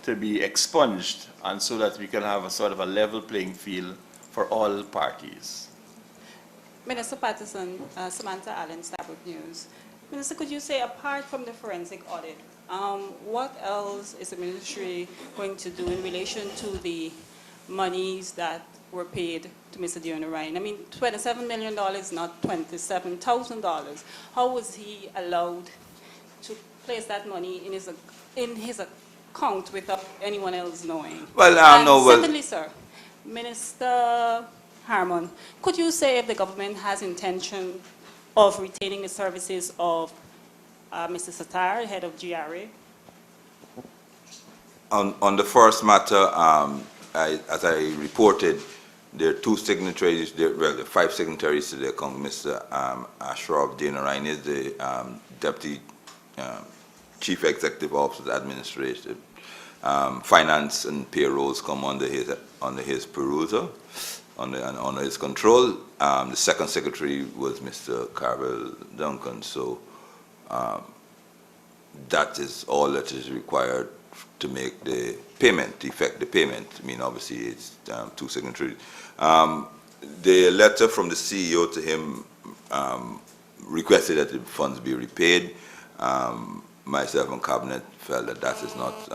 to be expunged, and so that we can have a sort of a level playing field for all parties. Minister Patterson, Samantha Allen, Stabrook News. Minister, could you say, apart from the forensic audit, what else is the ministry going to do in relation to the monies that were paid to Mr. Dion Ryan? I mean, $27 million, not $27,000. How was he allowed to place that money in his account without anyone else knowing? Well, Secondly, sir, Minister Harmon, could you say if the government has intention of retaining the services of Mr. Sattar, head of GRA? On the first matter, as I reported, there are two signatories, there are 5 signatories to the account. Mr. Ashraf Dinarain is the Deputy Chief Executive Officer of Administration. Finance and payrolls come under his perusal, under his control. The second secretary was Mr. Carvel Duncan, so that is all that is required to make the payment, effect the payment. I mean, obviously, it's 2 signatories. The letter from the CEO to him requested that the funds be repaid. Myself and Cabinet felt that that is not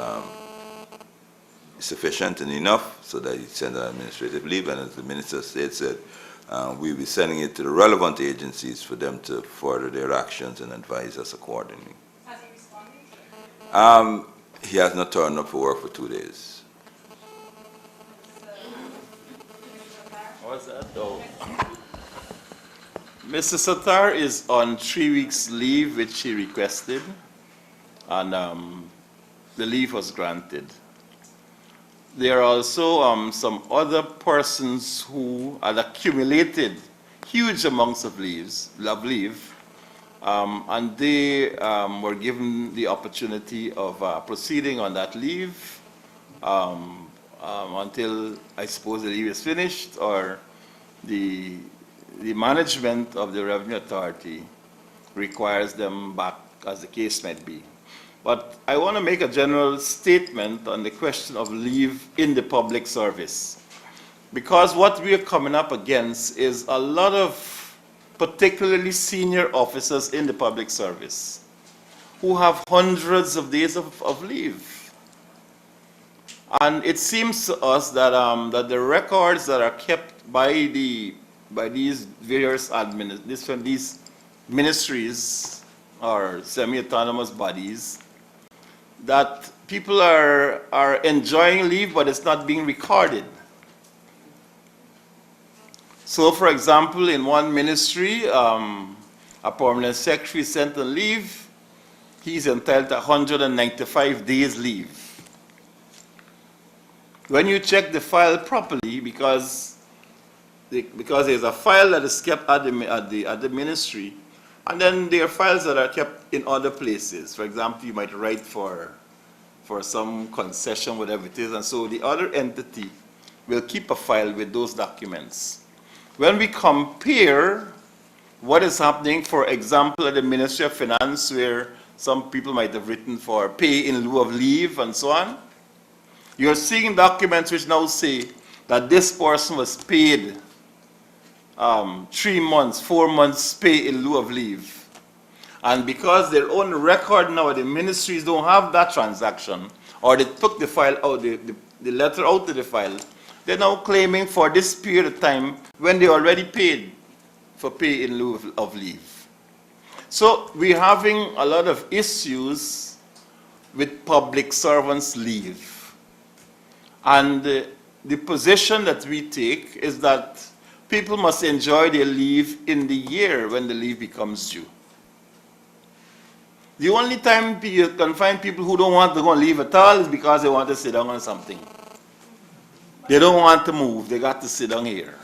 sufficient and enough, so that he sent an administrative leave, and as the Minister said, we'll be sending it to the relevant agencies for them to further their actions and advise us accordingly. Has he responded? He has not turned up for work for 2 days. What's that though? Mr. Sattar is on 3 weeks leave, which he requested, and the leave was granted. There are also some other persons who had accumulated huge amounts of leave, and they were given the opportunity of proceeding on that leave until, I suppose, the leave is finished, or the management of the Revenue Authority requires them back, as the case might be. But I want to make a general statement on the question of leave in the public service, because what we are coming up against is a lot of particularly senior officers in the public service who have hundreds of days of leave. And it seems to us that, that the records that are kept by these various these ministries or semi-autonomous bodies, that people are enjoying leave, but it's not being recorded. So, for example, in one ministry, a permanent secretary sent on leave, he's entitled to 195 days leave. When you check the file properly, because there's a file that is kept at the ministry, and then there are files that are kept in other places. For example, you might write for some concession, whatever it is, and so the other entity will keep a file with those documents. When we compare what is happening, for example, at the Ministry of Finance, where some people might have written for pay in lieu of leave and so on, you're seeing documents which now say that this person was paid 3 months, 4 months pay in lieu of leave. And because their own record now, the ministries don't have that transaction, or they took the file out, the letter out of the file, they're now claiming for this period of time when they already paid for pay in lieu of leave. So we're having a lot of issues with public servants' leave. And the position that we take is that people must enjoy their leave in the year when the leave becomes due. The only time you can find people who don't want to go on leave at all is because they want to sit down on something. They don't want to move, they got to sit down here.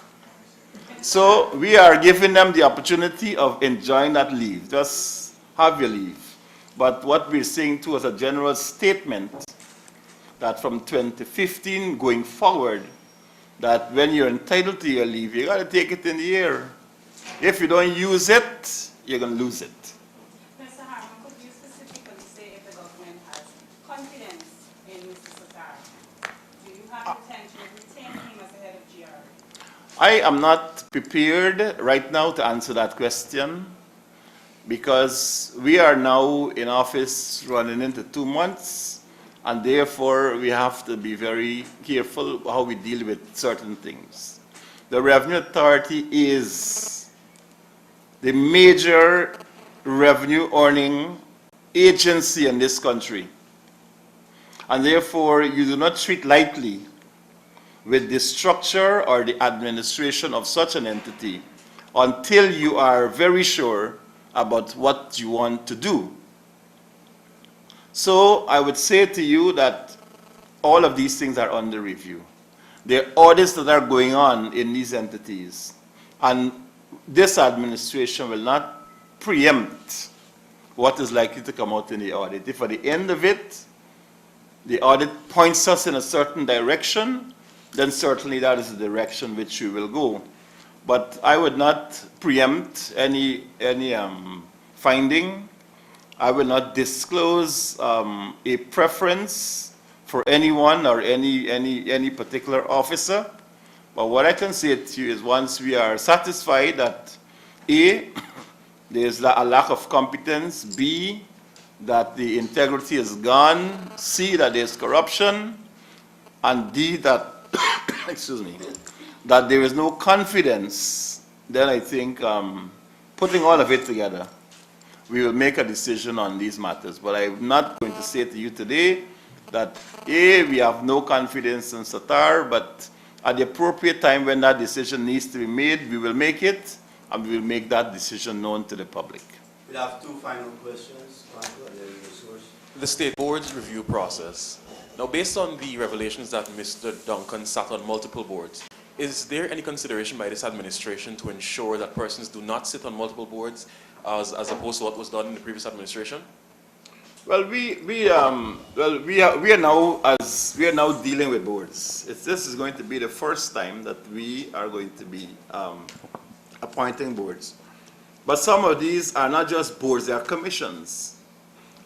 So we are giving them the opportunity of enjoying that leave. Just have your leave. But what we're saying too as a general statement, that from 2015 going forward, that when you're entitled to your leave, you got to take it in the year. If you don't use it, you're going to lose it. Mr. Harmon, could you specifically say if the government has confidence in Mr. Satar? Do you have intention of retaining him as the head of GR? I am not prepared right now to answer that question because we are now in office running into 2 months, and therefore we have to be very careful how we deal with certain things. The Revenue Authority is the major revenue earning agency in this country, and therefore you do not treat lightly with the structure or the administration of such an entity until you are very sure about what you want to do. So I would say to you that all of these things are under review. There are audits that are going on in these entities, and this administration will not preempt what is likely to come out in the audit. If at the end of it, the audit points us in a certain direction, then certainly that is the direction which we will go. But I would not preempt any finding. I will not disclose a preference for anyone or any particular officer. But what I can say to you is once we are satisfied that A, there's a lack of competence, B, that the integrity is gone, C, that there's corruption, and D, that excuse me, that there is no confidence, then I think putting all of it together, we will make a decision on these matters. But I'm not going to say to you today that A, we have no confidence in Satar, but at the appropriate time when that decision needs to be made, we will make it, and we will make that decision known to the public. We have 2 final questions, Michael, and then the source. The State Board's review process. Now, based on the revelations that Mr. Duncan sat on multiple boards, is there any consideration by this administration to ensure that persons do not sit on multiple boards as opposed to what was done in the previous administration? Well, we are now dealing with boards. This is going to be the first time that we are going to be appointing boards. But some of these are not just boards, they are commissions.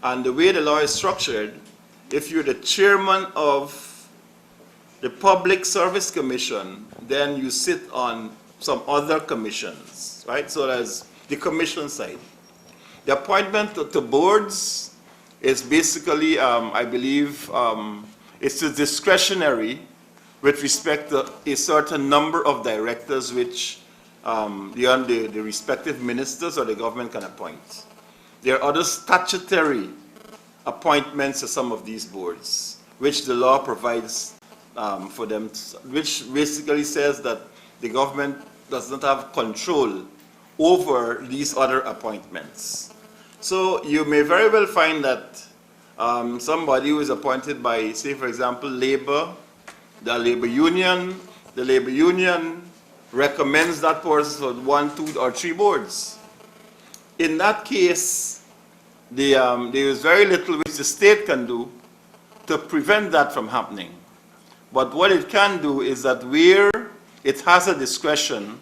And the way the law is structured, if you're the chairman of the Public Service Commission, then you sit on some other commissions, right? So there's the commission side. The appointment to boards is basically, I believe, it's discretionary with respect to a certain number of directors which the respective ministers or the government can appoint. There are other statutory appointments to some of these boards, which the law provides for them, which basically says that the government does not have control over these other appointments. So you may very well find that somebody who is appointed by, say for example, Labor, the Labor Union recommends that person for 1, 2, or 3 boards. In that case, there is very little which the state can do to prevent that from happening. But what it can do is that where it has a discretion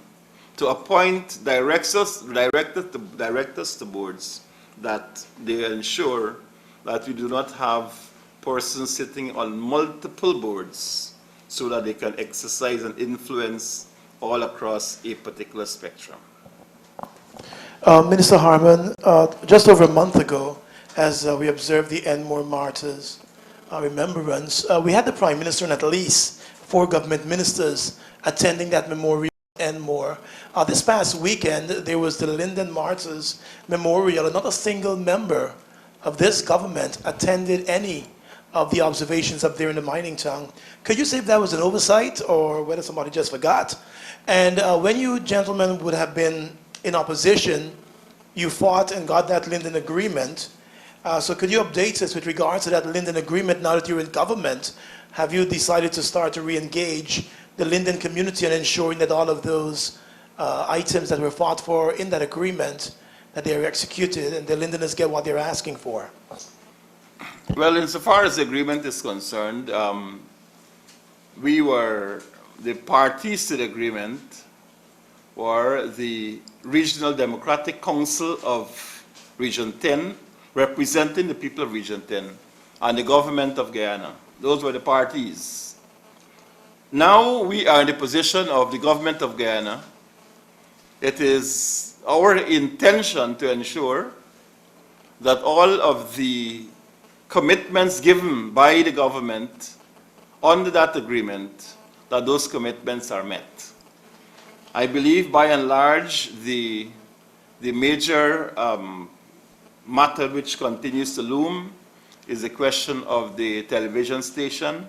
to appoint directors to boards, that they ensure that we do not have persons sitting on multiple boards so that they can exercise and influence all across a particular spectrum. Minister Harmon, just over a month ago, as we observed the Enmore Martyrs remembrance, we had the Prime Minister and at least 4 government ministers attending that memorial end more. This past weekend, there was the Linden Martyrs Memorial, and not a single member of this government attended any of the observations up there in the mining town. Could you say if that was an oversight or whether somebody just forgot? And when you gentlemen would have been in opposition, you fought and got that Linden agreement. So could you update us with regards to that Linden agreement now that you're in government? Have you decided to start to re-engage the Linden community and ensuring that all of those items that were fought for in that agreement, that they are executed and the Lindeners get what they're asking for? Well, insofar as the agreement is concerned, we were, the parties to the agreement were the Regional Democratic Council of Region 10, representing the people of Region 10, and the government of Guyana. Those were the parties. Now we are in the position of the government of Guyana. It is our intention to ensure that all of the commitments given by the government under that agreement, that those commitments are met. I believe by and large the major matter which continues to loom is the question of the television station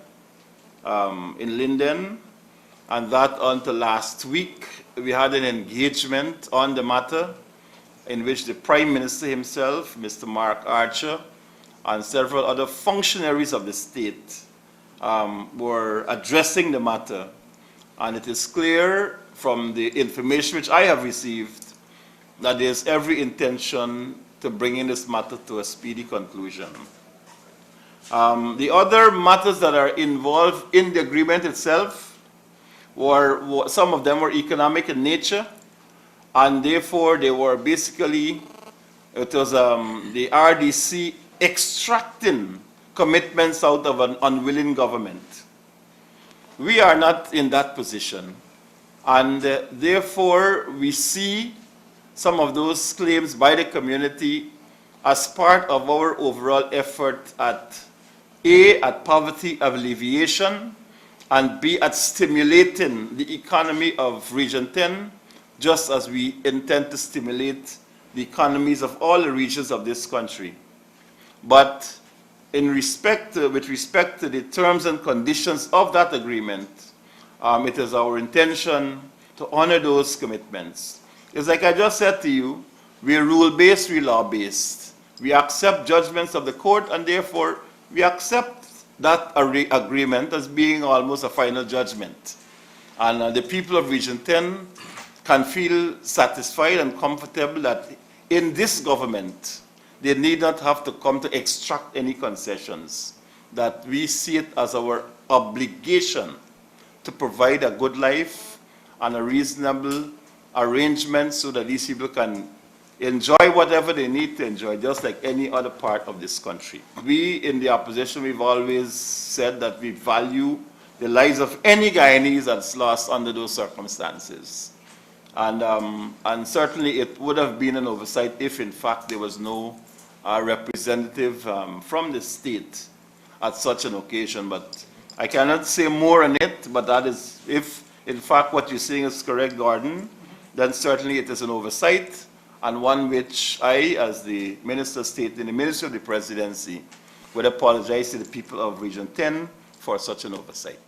in Linden, and that until last week we had an engagement on the matter in which the Prime Minister himself, Mr. Mark Archer, and several other functionaries of the state were addressing the matter. And it is clear from the information which I have received that there is every intention to bring in this matter to a speedy conclusion. The other matters that are involved in the agreement itself were, some of them were economic in nature, and therefore they were basically, it was the RDC extracting commitments out of an unwilling government. We are not in that position, and therefore we see some of those claims by the community as part of our overall effort at A, at poverty alleviation, and B, at stimulating the economy of Region 10, just as we intend to stimulate the economies of all the regions of this country. But with respect to the terms and conditions of that agreement, it is our intention to honor those commitments. It's like I just said to you, we're rule-based, we're law-based. We accept judgments of the court, and therefore we accept that agreement as being almost a final judgment. And the people of Region 10 can feel satisfied and comfortable that in this government, they need not have to come to extract any concessions, that we see it as our obligation to provide a good life and a reasonable arrangement so that these people can enjoy whatever they need to enjoy, just like any other part of this country. We in the opposition, we've always said that we value the lives of any Guyanese that's lost under those circumstances. And certainly it would have been an oversight if in fact there was no representative from the state at such an occasion. But I cannot say more on it, but that is, if in fact what you're saying is correct, Gordon, then certainly it is an oversight, and one which I, as the Minister of State in the Ministry of the Presidency, would apologize to the people of Region 10 for such an oversight.